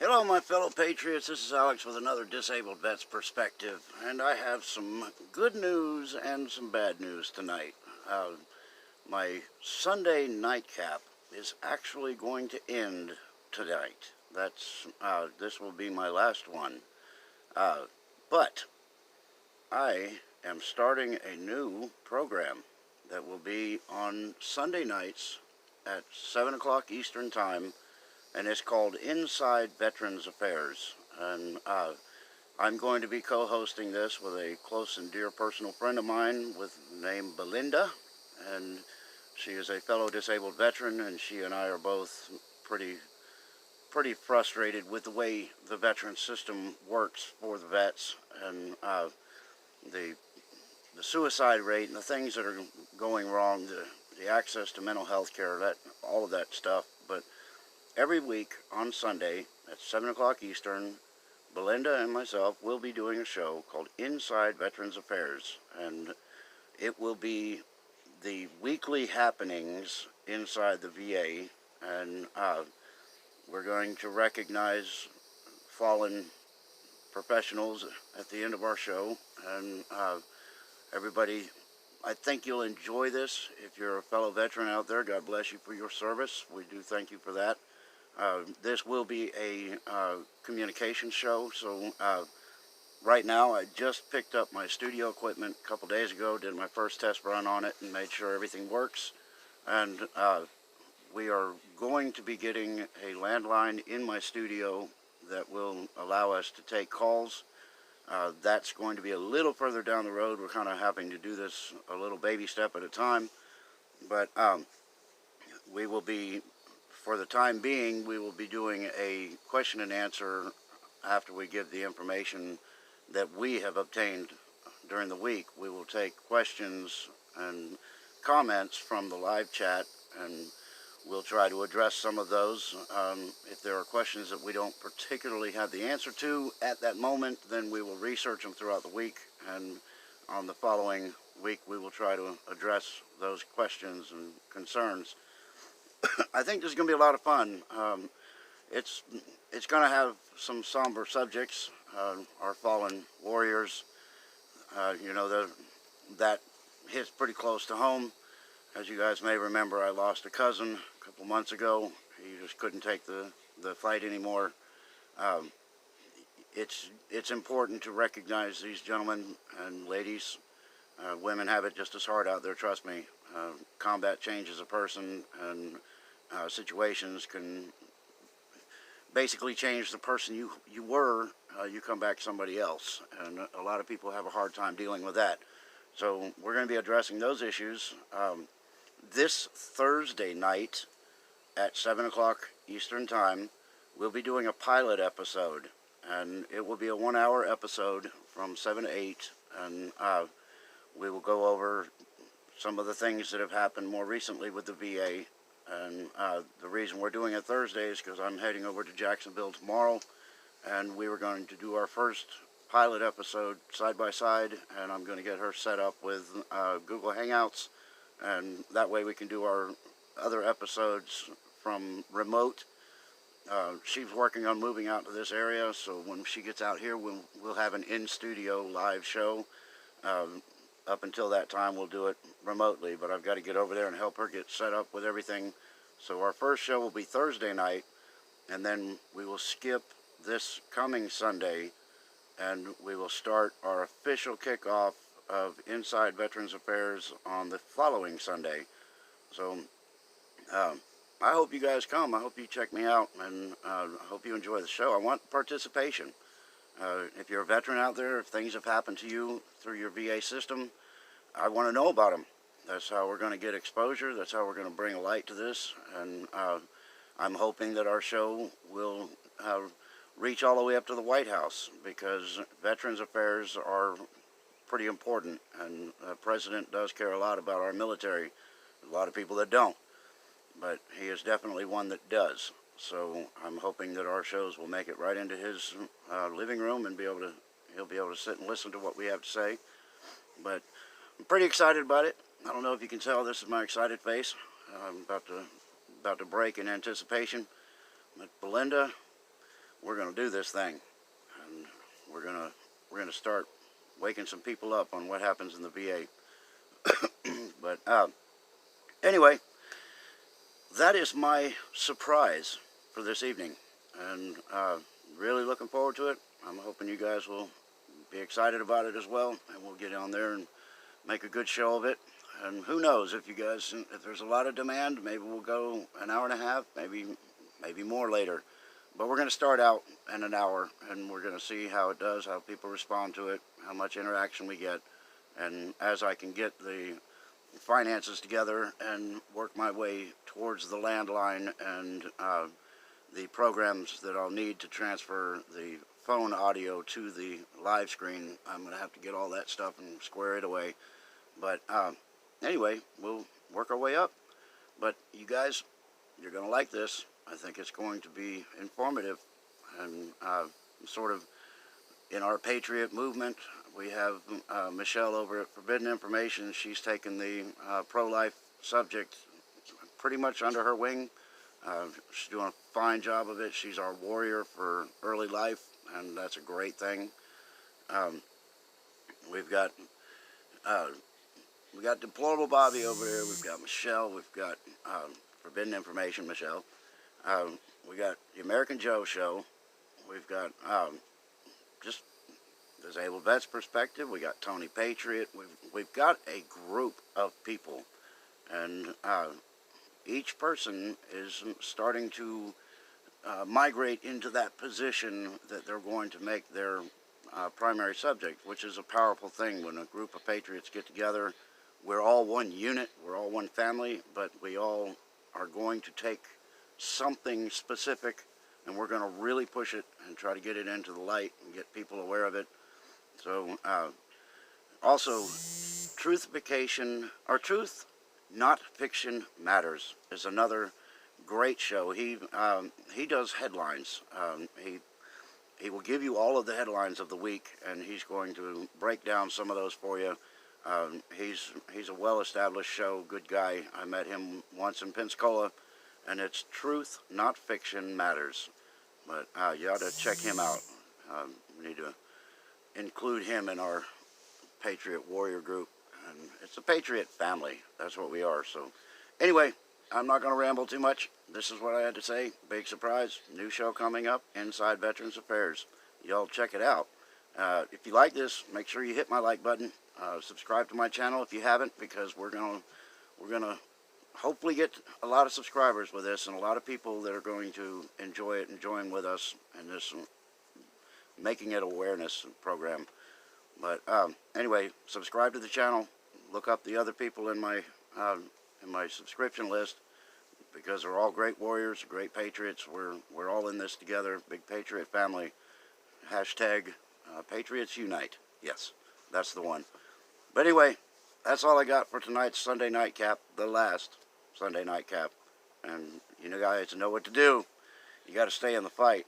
Hello, my fellow patriots. This is Alex with another Disabled Vet's Perspective, and I have some good news and some bad news tonight. My Sunday nightcap is actually going to end tonight. This will be my last one. But I am starting a new program that will be on Sunday nights at 7 o'clock Eastern Time, and it's called Inside Veterans Affairs. And I'm going to be co-hosting this with a close and dear personal friend of mine with the name Belinda, and she is a fellow disabled veteran, and she and I are both pretty frustrated with the way the veteran system works for the vets, and the suicide rate and the things that are going wrong, the access to mental health care, all of that stuff. But every week on Sunday at 7 o'clock Eastern, Belinda and myself will be doing a show called Inside Veterans Affairs, and it will be the weekly happenings inside the VA, and we're going to recognize fallen professionals at the end of our show, and everybody, I think you'll enjoy this. If you're a fellow veteran out there, God bless you for your service. We do thank you for that. This will be a communication show, so right now I just picked up my studio equipment a couple days ago, did my first test run on it, and made sure everything works. And we are going to be getting a landline in my studio that will allow us to take calls. That's going to be a little further down the road. We're kind of having to do this a little baby step at a time, but we will be, for the time being, we will be doing a question and answer after we give the information that we have obtained during the week. We will take questions and comments from the live chat, and we'll try to address some of those. If there are questions that we don't particularly have the answer to at that moment, then we will research them throughout the week, and on the following week we will try to address those questions and concerns. I think this is going to be a lot of fun. It's going to have some somber subjects. Our fallen warriors, that hits pretty close to home. As you guys may remember, I lost a cousin a couple months ago. He just couldn't take the fight anymore. It's important to recognize these gentlemen and ladies. Women have it just as hard out there, trust me. Combat changes a person, and situations can basically change the person you were. You come back somebody else, and a lot of people have a hard time dealing with that. So we're going to be addressing those issues. This Thursday night at 7 o'clock Eastern Time, we'll be doing a pilot episode, and it will be a 1-hour episode from 7 to 8, and we will go over some of the things that have happened more recently with the VA. And the reason we're doing it Thursday is because I'm heading over to Jacksonville tomorrow, and we were going to do our first pilot episode side by side, and I'm going to get her set up with Google Hangouts, and that way we can do our other episodes from remote. She's working on moving out to this area, so when she gets out here, we'll have an in-studio live show. Up until that time, we'll do it remotely, but I've got to get over there and help her get set up with everything. So our first show will be Thursday night, and then we will skip this coming Sunday, and we will start our official kickoff of Inside Veterans Affairs on the following Sunday. So I hope you guys come. I hope you check me out, and I hope you enjoy the show. I want participation. If you're a veteran out there, if things have happened to you through your VA system, I want to know about them. That's how we're going to get exposure. That's how we're going to bring a light to this. And I'm hoping that our show will reach all the way up to the White House, because Veterans Affairs are pretty important, and the President does care a lot about our military. A lot of people that don't, but he is definitely one that does. So I'm hoping that our shows will make it right into his living room, and he'll be able to sit and listen to what we have to say. But I'm pretty excited about it. I don't know if you can tell, this is my excited face. I'm about to break in anticipation. But Belinda, we're gonna do this thing, and we're gonna start waking some people up on what happens in the VA. But anyway, that is my surprise for this evening, and really looking forward to it. I'm hoping you guys will be excited about it as well, and we'll get on there and make a good show of it. And who knows, if there's a lot of demand, maybe we'll go an hour and a half, maybe more later. But we're going to start out in an hour, and we're going to see how it does, how people respond to it, how much interaction we get. And as I can get the finances together and work my way towards the landline and the programs that I'll need to transfer the phone audio to the live screen, I'm going to have to get all that stuff and square it away. But anyway, we'll work our way up. But you guys, you're going to like this. I think it's going to be informative. And sort of in our Patriot movement, we have Michelle over at Forbidden Information. She's taken the pro-life subject pretty much under her wing. She's doing a fine job of it. She's our warrior for early life, and that's a great thing. We got Deplorable Bobby over there. We've got Michelle. We've got Forbidden Information, Michelle. We got the American Joe Show. We've got just Disabled Vets Perspective. We got Tony Patriot. We've got a group of people, and each person is starting to migrate into that position that they're going to make their primary subject, which is a powerful thing. When a group of patriots get together, we're all one unit, we're all one family, but we all are going to take something specific, and we're going to really push it and try to get it into the light and get people aware of it. So also, Truthification, or Truth Not Fiction Matters, is another great show. He does headlines. He will give you all of the headlines of the week, and he's going to break down some of those for you. He's a well-established show, good guy. I met him once in Pensacola, and it's Truth Not Fiction Matters. But you ought to check him out. We need to include him in our Patriot Warrior group, and it's a Patriot family. That's what we are. So anyway, I'm not going to ramble too much. This is what I had to say. Big surprise. New show coming up, Inside Veterans Affairs. Y'all check it out. If you like this, make sure you hit my like button. Subscribe to my channel if you haven't, because we're gonna hopefully get a lot of subscribers with this, and a lot of people that are going to enjoy it and join with us in this making it awareness program. But anyway, subscribe to the channel. Look up the other people in my subscription list, because they're all great warriors, great patriots. We're all in this together. Big Patriot family. Hashtag Patriots Unite. Yes, that's the one. But anyway, that's all I got for tonight's Sunday Nightcap, the last Sunday Nightcap. And you guys know what to do. You got to stay in the fight.